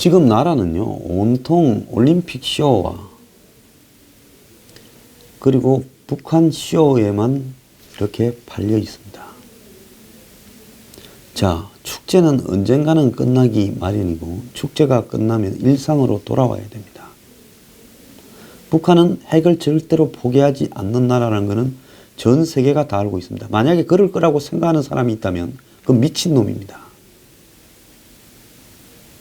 지금 나라는요, 온통 올림픽 쇼와 그리고 북한 쇼에만 이렇게 팔려 있습니다. 자, 축제는 언젠가는 끝나기 마련이고 축제가 끝나면 일상으로 돌아와야 됩니다. 북한은 핵을 절대로 포기하지 않는 나라라는 것은 전 세계가 다 알고 있습니다. 만약에 그럴 거라고 생각하는 사람이 있다면 그건 미친놈입니다.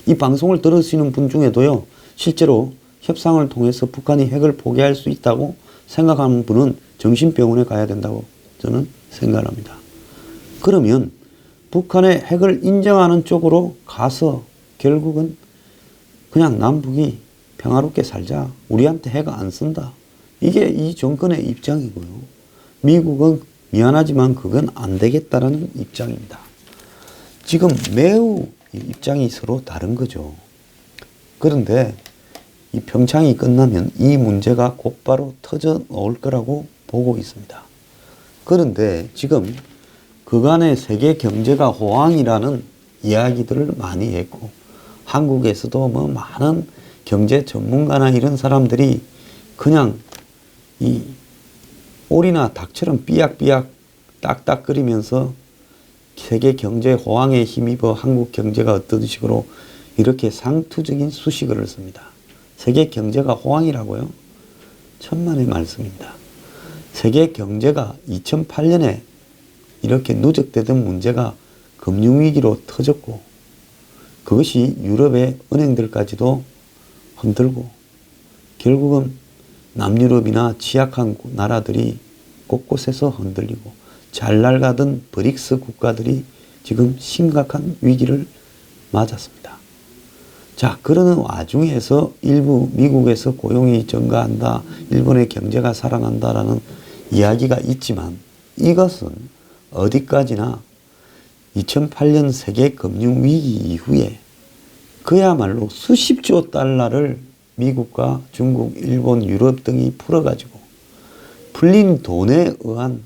이 방송을 들으시는 분 중에도요, 실제로 협상을 통해서 북한이 핵을 포기할 수 있다고 생각하는 분은 정신병원에 가야 된다고 저는 생각합니다. 그러면 북한의 핵을 인정하는 쪽으로 가서 결국은 그냥 남북이 평화롭게 살자. 우리한테 핵 안 쓴다. 이게 이 정권의 입장이고요. 미국은 미안하지만 그건 안 되겠다라는 입장입니다. 지금 매우 입장이 서로 다른 거죠. 그런데 이 평창이 끝나면 이 문제가 곧바로 터져 나올 거라고 보고 있습니다. 그런데 지금 그간의 세계 경제가 호황이라는 이야기들을 많이 했고, 한국에서도 뭐 많은 경제 전문가나 이런 사람들이 그냥 이 오리나 닭처럼 삐약삐약 딱딱거리면서 세계 경제 호황에 힘입어 한국 경제가 어떤 식으로 이렇게 상투적인 수식어를 씁니다. 세계 경제가 호황이라고요? 천만의 말씀입니다. 세계 경제가 2008년에 이렇게 누적되던 문제가 금융위기로 터졌고, 그것이 유럽의 은행들까지도 흔들고, 결국은 남유럽이나 취약한 나라들이 곳곳에서 흔들리고, 잘 나가던 브릭스 국가들이 지금 심각한 위기를 맞았습니다. 자, 그러는 와중에서 일부 미국에서 고용이 증가한다, 일본의 경제가 살아난다라는 이야기가 있지만, 이것은 어디까지나 2008년 세계 금융위기 이후에 그야말로 수십조 달러를 미국과 중국, 일본, 유럽 등이 풀어가지고 풀린 돈에 의한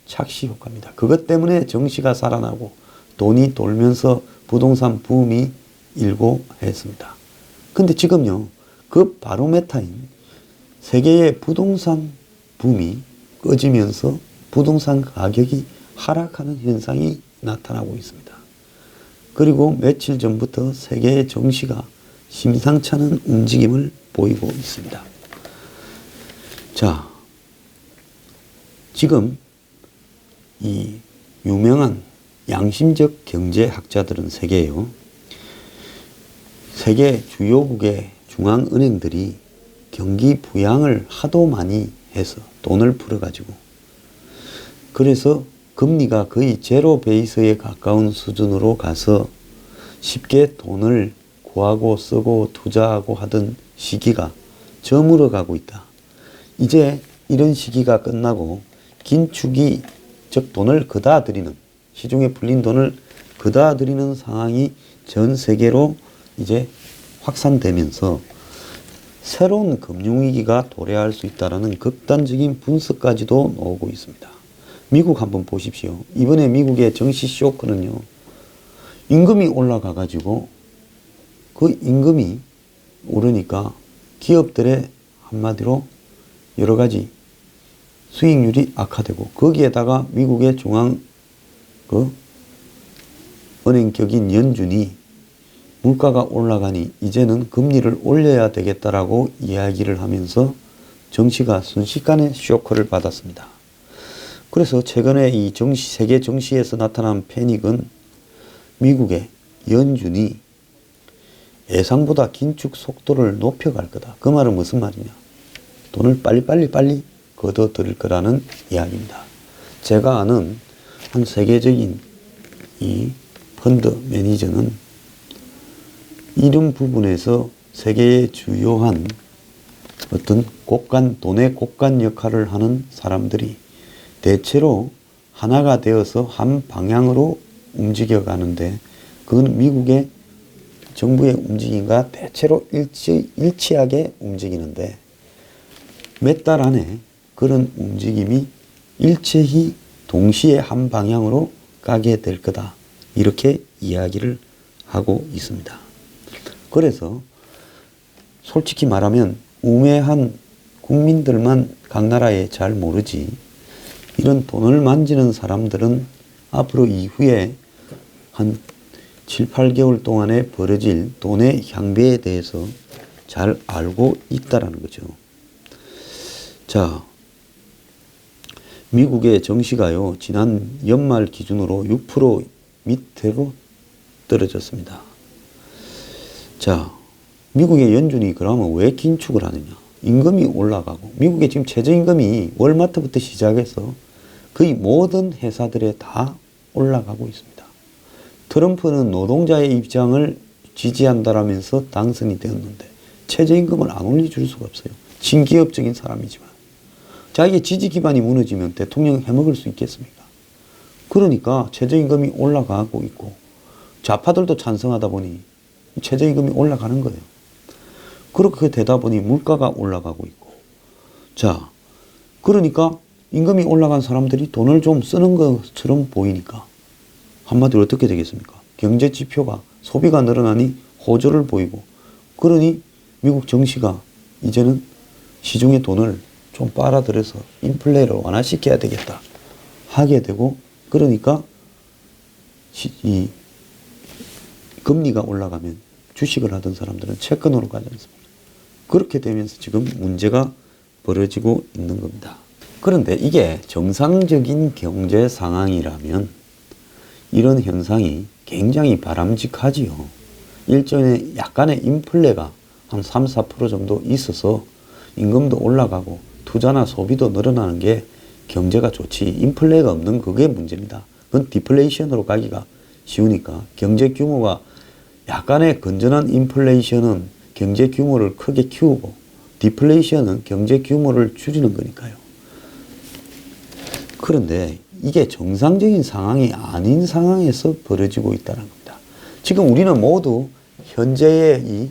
착시 효과입니다. 그것 때문에 정시가 살아나고 돈이 돌면서 부동산 붐이 일고 했습니다. 근데 지금요, 그 바로메타인 세계의 부동산 붐이 꺼지면서 부동산 가격이 하락하는 현상이 나타나고 있습니다. 그리고 며칠 전부터 세계의 정시가 심상치 않은 움직임을 보이고 있습니다. 자, 지금 이 유명한 양심적 경제학자들은 세계에요, 세계 주요국의 중앙은행들이 경기 부양을 하도 많이 해서 돈을 풀어가지고, 그래서 금리가 거의 제로 베이스에 가까운 수준으로 가서 쉽게 돈을 구하고 쓰고 투자하고 하던 시기가 저물어 가고 있다. 이제 이런 시기가 끝나고 긴축이, 즉 돈을 그다 들이는, 시중에 풀린 돈을 그다 들이는 상황이 전 세계로 이제 확산되면서 새로운 금융위기가 도래할 수 있다는 극단적인 분석까지도 나오고 있습니다. 미국 한번 보십시오. 이번에 미국의 정시 쇼크는요, 임금이 올라가 가지고 그 임금이 오르니까 기업들의 한마디로 여러 가지 수익률이 악화되고, 거기에다가 미국의 중앙 은행격인 연준이 물가가 올라가니 이제는 금리를 올려야 되겠다라고 이야기를 하면서 정시가 순식간에 쇼크를 받았습니다. 그래서 최근에 이 세계 정시에서 나타난 패닉은 미국의 연준이 예상보다 긴축 속도를 높여갈 거다. 그 말은 무슨 말이냐? 돈을 빨리 걷어들일 거라는 이야기입니다. 제가 아는 한 세계적인 이 펀드 매니저는 이런 부분에서 세계의 주요한 어떤 돈의 곡간 역할을 하는 사람들이 대체로 하나가 되어서 한 방향으로 움직여 가는데, 그건 미국의 정부의 움직임과 대체로 일치하게 움직이는데, 몇 달 안에 그런 움직임이 일체히 동시에 한 방향으로 가게 될 거다. 이렇게 이야기를 하고 있습니다. 그래서 솔직히 말하면 우매한 국민들만 각 나라에 잘 모르지 이런 돈을 만지는 사람들은 앞으로 이후에 한 7, 8개월 동안에 벌어질 돈의 향배에 대해서 잘 알고 있다라는 거죠. 자, 미국의 정시가요, 지난 연말 기준으로 6% 밑으로 떨어졌습니다. 자, 미국의 연준이 그러면 왜 긴축을 하느냐? 임금이 올라가고, 미국의 지금 최저임금이 월마트부터 시작해서 거의 모든 회사들에 다 올라가고 있습니다. 트럼프는 노동자의 입장을 지지한다라면서 당선이 되었는데 최저임금을 안 올려줄 수가 없어요. 친기업적인 사람이지만. 자기의 지지 기반이 무너지면 대통령 해먹을 수 있겠습니까? 그러니까 최저임금이 올라가고 있고 좌파들도 찬성하다 보니 최저임금이 올라가는 거예요. 그렇게 되다 보니 물가가 올라가고 있고 자, 그러니까 임금이 올라간 사람들이 돈을 좀 쓰는 것처럼 보이니까 한마디로 어떻게 되겠습니까? 경제 지표가 소비가 늘어나니 호조를 보이고 그러니 미국 정시가 이제는 시중의 돈을 좀 빨아들여서 인플레를 완화시켜야 되겠다 하게 되고 그러니까 이 금리가 올라가면 주식을 하던 사람들은 채권으로 가지 않습니다. 그렇게 되면서 지금 문제가 벌어지고 있는 겁니다. 그런데 이게 정상적인 경제 상황이라면 이런 현상이 굉장히 바람직하지요. 일전에 약간의 인플레가 한 3, 4% 정도 있어서 임금도 올라가고 투자나 소비도 늘어나는 게 경제가 좋지 인플레가 없는 그게 문제입니다. 그건 디플레이션으로 가기가 쉬우니까 경제 규모가 약간의 건전한 인플레이션은 경제 규모를 크게 키우고 디플레이션은 경제 규모를 줄이는 거니까요. 그런데 이게 정상적인 상황이 아닌 상황에서 벌어지고 있다는 겁니다. 지금 우리는 모두 현재의 이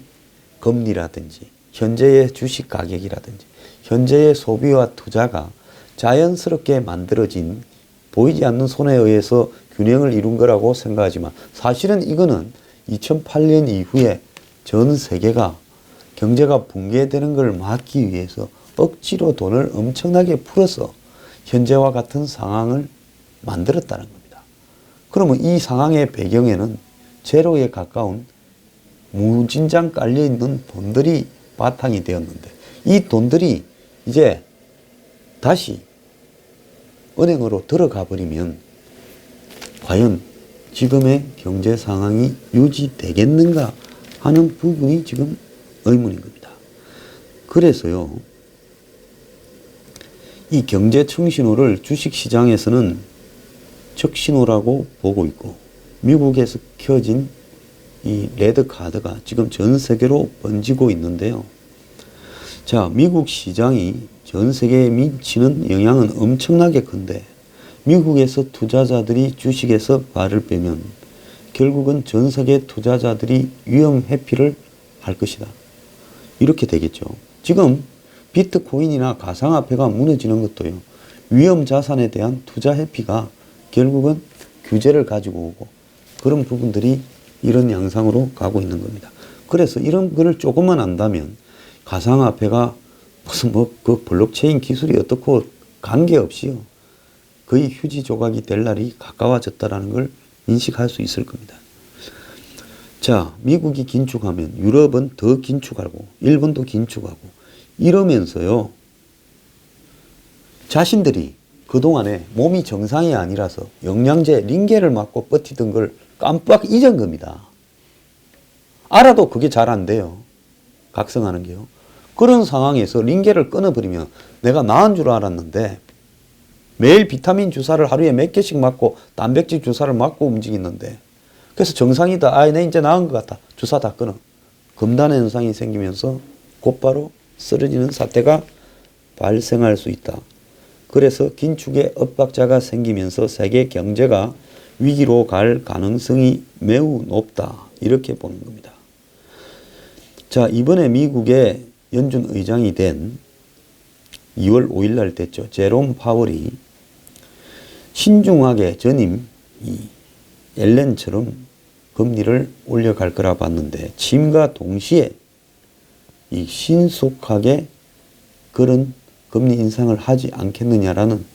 금리라든지 현재의 주식 가격이라든지 현재의 소비와 투자가 자연스럽게 만들어진 보이지 않는 손에 의해서 균형을 이룬 거라고 생각하지만 사실은 이거는 2008년 이후에 전 세계가 경제가 붕괴되는 걸 막기 위해서 억지로 돈을 엄청나게 풀어서 현재와 같은 상황을 만들었다는 겁니다. 그러면 이 상황의 배경에는 제로에 가까운 무진장 깔려있는 돈들이 바탕이 되었는데 이 돈들이 이제 다시 은행으로 들어가 버리면 과연 지금의 경제 상황이 유지되겠는가 하는 부분이 지금 의문인 겁니다. 그래서요, 이 경제 청신호를 주식시장에서는 적신호라고 보고 있고 미국에서 켜진 이 레드 카드가 지금 전 세계로 번지고 있는데요. 자, 미국 시장이 전 세계에 미치는 영향은 엄청나게 큰데 미국에서 투자자들이 주식에서 발을 빼면 결국은 전 세계 투자자들이 위험 회피를 할 것이다. 이렇게 되겠죠. 지금 비트코인이나 가상화폐가 무너지는 것도요. 위험 자산에 대한 투자 회피가 결국은 규제를 가지고 오고 그런 부분들이 이런 양상으로 가고 있는 겁니다. 그래서 이런 거를 조금만 안다면 가상화폐가 무슨 그 블록체인 기술이 어떻고 관계없이요. 거의 휴지 조각이 될 날이 가까워졌다는 걸 인식할 수 있을 겁니다. 자, 미국이 긴축하면 유럽은 더 긴축하고 일본도 긴축하고 이러면서요. 자신들이 그동안에 몸이 정상이 아니라서 영양제 링겔을 맞고 버티던 걸 깜빡 잊은 겁니다. 알아도 그게 잘 안 돼요. 각성하는 게요. 그런 상황에서 링겔을 끊어버리면 내가 나은 줄 알았는데 매일 비타민 주사를 하루에 몇 개씩 맞고 단백질 주사를 맞고 움직이는데 그래서 정상이다. 아, 내 이제 나은 것 같다. 주사 다 끊어. 금단의 현상이 생기면서 곧바로 쓰러지는 사태가 발생할 수 있다. 그래서 긴축의 엇박자가 생기면서 세계 경제가 위기로 갈 가능성이 매우 높다. 이렇게 보는 겁니다. 자, 이번에 미국의 연준 의장이 된 2월 5일 날 됐죠. 제롬 파월이 신중하게 전임 이 앨런처럼 금리를 올려갈 거라 봤는데 취임과 동시에 이 신속하게 그런 금리 인상을 하지 않겠느냐라는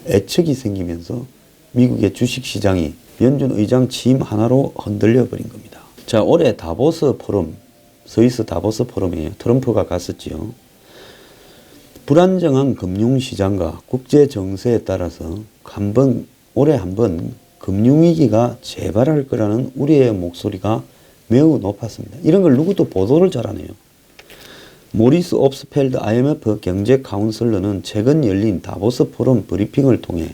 예측이 생기면서 미국의 주식시장이 연준 의장 취임 하나로 흔들려 버린 겁니다. 자, 올해 다보스 포럼, 스위스 다보스 포럼에 트럼프가 갔었지요. 불안정한 금융시장과 국제 정세에 따라서 올해 한번 금융위기가 재발할 거라는 우려의 목소리가 매우 높았습니다. 이런 걸 누구도 보도를 잘 안 해요. 모리스 옵스펠드 IMF 경제 카운슬러는 최근 열린 다보스 포럼 브리핑을 통해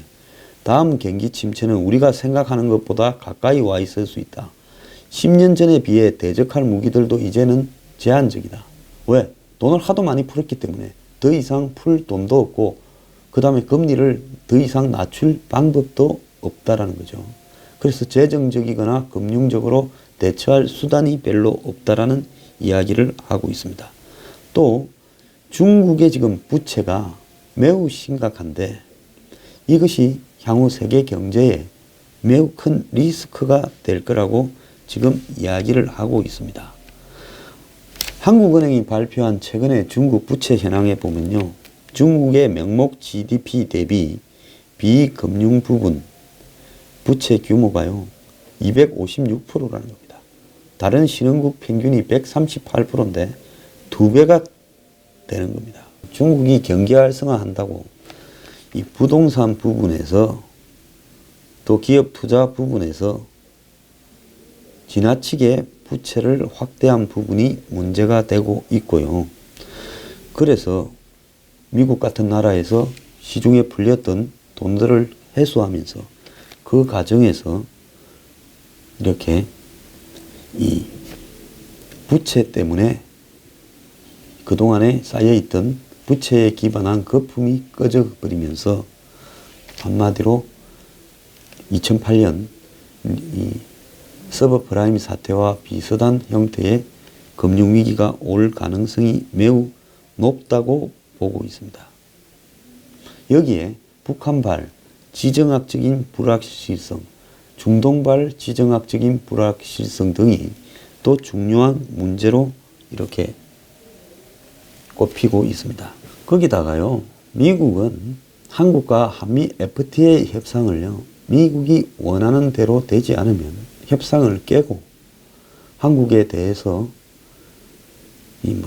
다음 경기 침체는 우리가 생각하는 것보다 가까이 와 있을 수 있다. 10년 전에 비해 대적할 무기들도 이제는 제한적이다. 왜? 돈을 하도 많이 풀었기 때문에 더 이상 풀 돈도 없고 그 다음에 금리를 더 이상 낮출 방법도 없다라는 거죠. 그래서 재정적이거나 금융적으로 대처할 수단이 별로 없다라는 이야기를 하고 있습니다. 또 중국의 지금 부채가 매우 심각한데 이것이 향후 세계 경제에 매우 큰 리스크가 될 거라고 지금 이야기를 하고 있습니다. 한국은행이 발표한 최근의 중국 부채 현황에 보면요. 중국의 명목 GDP 대비 비금융 부분 부채 규모가요. 256%라는 겁니다. 다른 신흥국 평균이 138%인데 2배가 되는 겁니다. 중국이 경기 활성화한다고 이 부동산 부분에서 또 기업 투자 부분에서 지나치게 부채를 확대한 부분이 문제가 되고 있고요. 그래서 미국 같은 나라에서 시중에 풀렸던 돈들을 회수하면서 그 과정에서 이렇게 이 부채 때문에 그동안에 쌓여있던 부채에 기반한 거품이 꺼져버리면서 한마디로 2008년 이 서브프라임 사태와 비슷한 형태의 금융위기가 올 가능성이 매우 높다고 보고 있습니다. 여기에 북한발 지정학적인 불확실성, 중동발 지정학적인 불확실성 등이 또 중요한 문제로 이렇게 꼽히고 있습니다. 거기다가요, 미국은 한국과 한미 FTA 협상을요, 미국이 원하는 대로 되지 않으면 협상을 깨고 한국에 대해서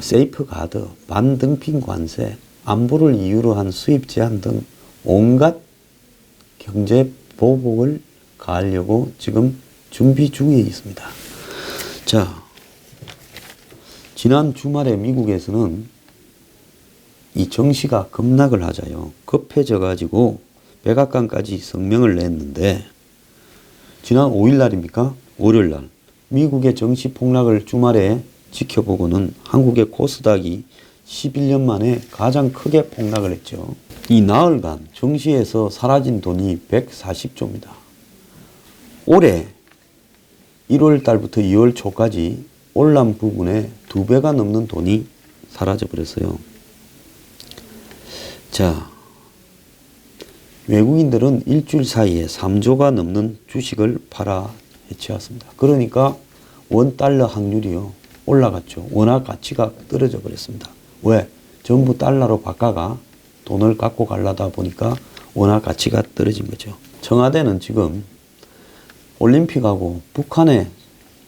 세이프 가드, 반등핑 관세, 안보를 이유로 한 수입 제한 등 온갖 경제 보복을 가하려고 지금 준비 중에 있습니다. 자, 지난 주말에 미국에서는 이 정시가 급락을 하자요. 급해져 가지고 백악관까지 성명을 냈는데 지난 5일 날입니까? 월요일 날 미국의 정시 폭락을 주말에 지켜보고는 한국의 코스닥이 11년 만에 가장 크게 폭락을 했죠. 이 나흘간 정시에서 사라진 돈이 140조입니다. 올해 1월 달부터 2월 초까지 올람 부분에 2배가 넘는 돈이 사라져 버렸어요. 자, 외국인들은 일주일 사이에 3조가 넘는 주식을 팔아 해치웠습니다. 그러니까 원 달러 확률이요 올라갔죠. 원화 가치가 떨어져 버렸습니다. 왜? 전부 달러로 바꿔가 돈을 갖고 가려다 보니까 원화 가치가 떨어진 거죠. 청와대는 지금 올림픽하고 북한에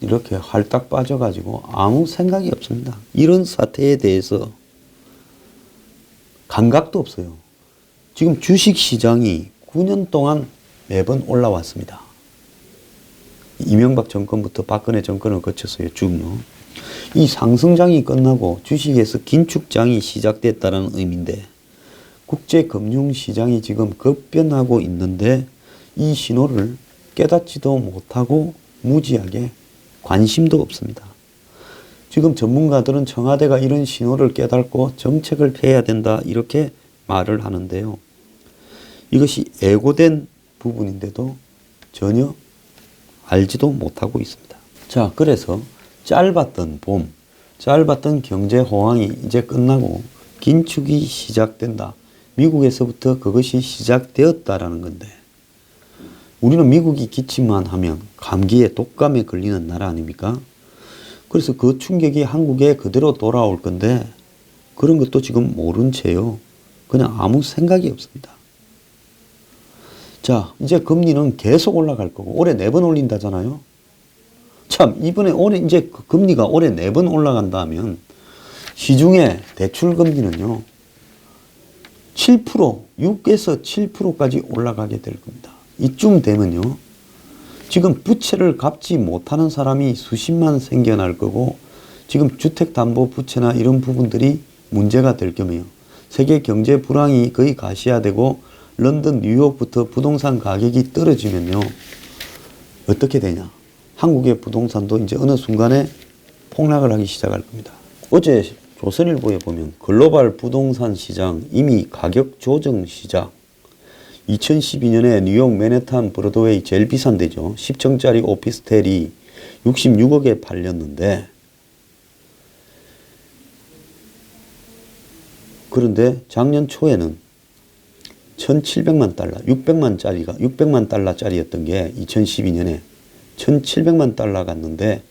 이렇게 활딱 빠져가지고 아무 생각이 없습니다. 이런 사태에 대해서 감각도 없어요. 지금 주식시장이 9년 동안 매번 올라왔습니다. 이명박 정권부터 박근혜 정권을 거쳤어요. 쭉요. 이 상승장이 끝나고 주식에서 긴축장이 시작됐다는 의미인데 국제금융시장이 지금 급변하고 있는데 이 신호를 깨닫지도 못하고 무지하게 관심도 없습니다. 지금 전문가들은 청와대가 이런 신호를 깨닫고 정책을 펴야 된다 이렇게 말을 하는데요. 이것이 예고된 부분인데도 전혀 알지도 못하고 있습니다. 자, 그래서 짧았던 경제 호황이 이제 끝나고 긴축이 시작된다. 미국에서부터 그것이 시작되었다라는 건데 우리는 미국이 기침만 하면 감기에 독감에 걸리는 나라 아닙니까? 그래서 그 충격이 한국에 그대로 돌아올 건데 그런 것도 지금 모른 채요. 그냥 아무 생각이 없습니다. 자, 이제 금리는 계속 올라갈 거고 올해 4번 올린다잖아요. 참, 이번에 올해 이제 금리가 올해 4번 올라간다면 시중에 대출 금리는요. 7%, 6에서 7%까지 올라가게 될 겁니다. 이쯤 되면요. 지금 부채를 갚지 못하는 사람이 수십만 생겨날 거고 지금 주택담보부채나 이런 부분들이 문제가 될 겸해요. 세계 경제 불황이 거의 가시화되고 런던, 뉴욕부터 부동산 가격이 떨어지면요. 어떻게 되냐. 한국의 부동산도 이제 어느 순간에 폭락을 하기 시작할 겁니다. 어제 조선일보에 보면 글로벌 부동산 시장 이미 가격 조정 시작. 2012년에 뉴욕 맨해튼 브로드웨이 제일 비싼 데죠. 10층짜리 오피스텔이 66억에 팔렸는데 그런데 작년 초에는 1,700만 달러, 600만 달러짜리였던 게 2012년에 1,700만 달러 갔는데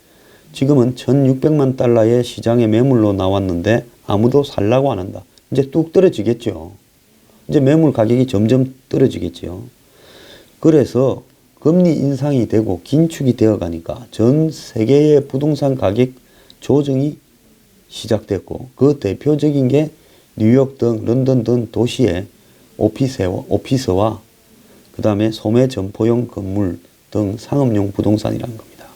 지금은 1,600만 달러의 시장의 매물로 나왔는데 아무도 살라고 안 한다. 이제 뚝 떨어지겠죠. 이제 매물 가격이 점점 떨어지겠죠. 그래서 금리 인상이 되고 긴축이 되어 가니까 전 세계의 부동산 가격 조정이 시작됐고 그 대표적인 게 뉴욕 등 런던 등 도시의 오피스와 그 다음에 소매 점포용 건물 등 상업용 부동산이라는 겁니다.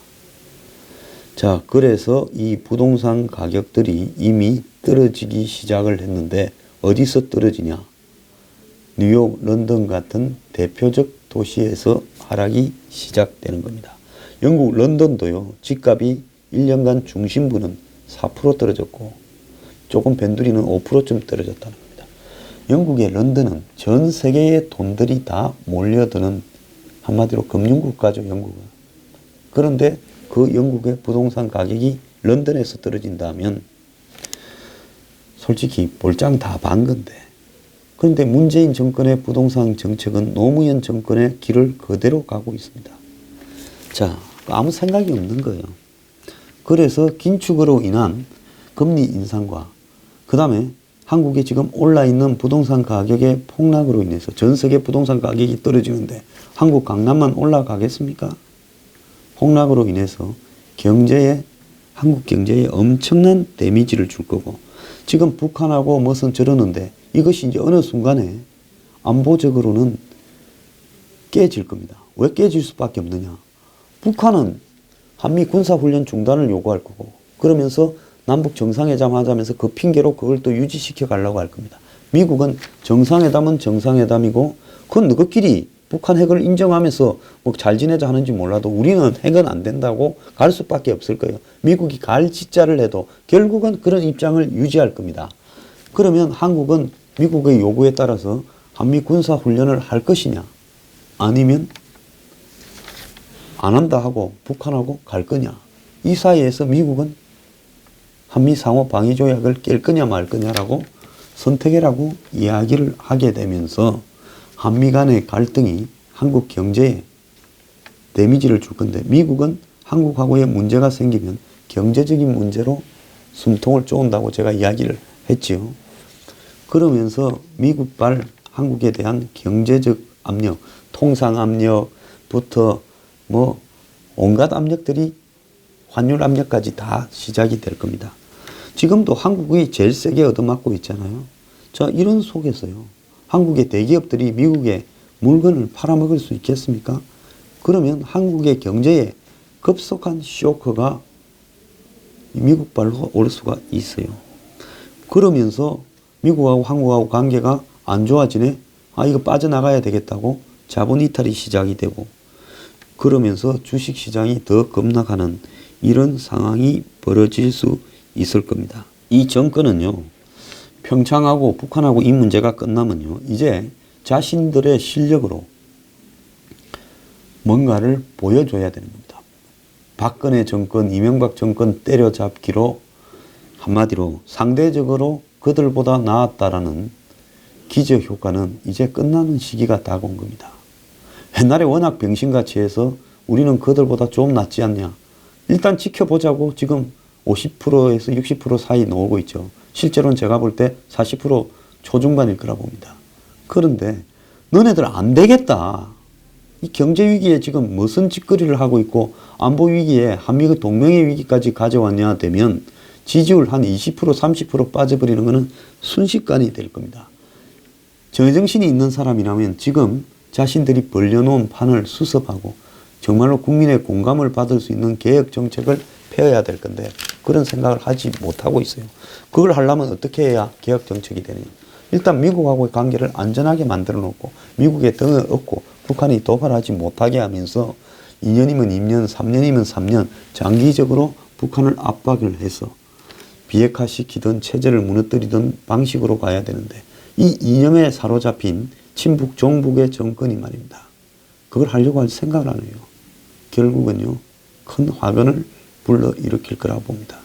자, 그래서 이 부동산 가격들이 이미 떨어지기 시작을 했는데 어디서 떨어지냐? 뉴욕, 런던 같은 대표적 도시에서 하락이 시작되는 겁니다. 영국 런던도요. 집값이 1년간 중심부는 4% 떨어졌고 조금 변두리는 5%쯤 떨어졌다는 겁니다. 영국의 런던은 전 세계의 돈들이 다 몰려드는 한마디로 금융국가죠. 영국은. 그런데 그 영국의 부동산 가격이 런던에서 떨어진다면 솔직히 볼장 다 반 건데 그런데 문재인 정권의 부동산 정책은 노무현 정권의 길을 그대로 가고 있습니다. 자, 아무 생각이 없는 거예요. 그래서 긴축으로 인한 금리 인상과 그 다음에 한국에 지금 올라있는 부동산 가격의 폭락으로 인해서 전 세계 부동산 가격이 떨어지는데 한국 강남만 올라가겠습니까? 폭락으로 인해서 한국 경제에 엄청난 데미지를 줄 거고 지금 북한하고 무슨 저러는데 이것이 이제 어느 순간에 안보적으로는 깨질 겁니다. 왜 깨질 수밖에 없느냐. 북한은 한미 군사훈련 중단을 요구할 거고 그러면서 남북 정상회담 하자면서 그 핑계로 그걸 또 유지시켜 가려고 할 겁니다. 미국은 정상회담은 정상회담이고 그건 너희끼리 북한 핵을 인정하면서 뭐 잘 지내자 하는지 몰라도 우리는 핵은 안 된다고 갈 수밖에 없을 거예요. 미국이 갈 짓자를 해도 결국은 그런 입장을 유지할 겁니다. 그러면 한국은 미국의 요구에 따라서 한미 군사훈련을 할 것이냐 아니면 안 한다 하고 북한하고 갈 거냐. 이 사이에서 미국은 한미 상호 방위 조약을 깰 거냐 말 거냐라고 선택이라고 이야기를 하게 되면서 한미 간의 갈등이 한국 경제에 데미지를 줄 건데 미국은 한국하고의 문제가 생기면 경제적인 문제로 숨통을 쪼은다고 제가 이야기를 했지요. 그러면서 미국발 한국에 대한 경제적 압력, 통상 압력부터 뭐 온갖 압력들이 환율 압력까지 다 시작이 될 겁니다. 지금도 한국이 제일 세게 얻어맞고 있잖아요. 자, 이런 속에서요. 한국의 대기업들이 미국에 물건을 팔아먹을 수 있겠습니까? 그러면 한국의 경제에 급속한 쇼크가 미국발로 올 수가 있어요. 그러면서 미국하고 한국하고 관계가 안 좋아지네? 아, 이거 빠져나가야 되겠다고 자본 이탈이 시작이 되고 그러면서 주식시장이 더 급락하는 이런 상황이 벌어질 수 있을 겁니다. 이 정권은요. 평창하고 북한하고 이 문제가 끝나면요. 이제 자신들의 실력으로 뭔가를 보여줘야 되는 겁니다. 박근혜 정권, 이명박 정권 때려잡기로 한마디로 상대적으로 그들보다 나았다라는 기저효과는 이제 끝나는 시기가 다가온 겁니다. 옛날에 워낙 병신같이 해서 우리는 그들보다 좀 낫지 않냐. 일단 지켜보자고 지금 50%에서 60% 사이 나오고 있죠. 실제로는 제가 볼 때 40% 초중반일 거라 봅니다. 그런데 너네들 안 되겠다. 이 경제 위기에 지금 무슨 짓거리를 하고 있고 안보 위기에 한미의 동맹의 위기까지 가져왔냐 되면 지지율 한 20% 30% 빠져버리는 것은 순식간이 될 겁니다. 제정신이 있는 사람이라면 지금 자신들이 벌려놓은 판을 수습하고 정말로 국민의 공감을 받을 수 있는 개혁 정책을 펴야 될 건데 그런 생각을 하지 못하고 있어요. 그걸 하려면 어떻게 해야 개혁 정책이 되느냐. 일단 미국하고의 관계를 안전하게 만들어 놓고 미국의 등을 얻고 북한이 도발하지 못하게 하면서 2년이면 2년, 3년이면 3년 장기적으로 북한을 압박을 해서 비핵화시키던 체제를 무너뜨리던 방식으로 가야 되는데 이 이념에 사로잡힌 친북 종북의 정권이 말입니다. 그걸 하려고 할 생각을 안 해요. 결국은요, 큰 화변을 불러일으킬 거라고 봅니다.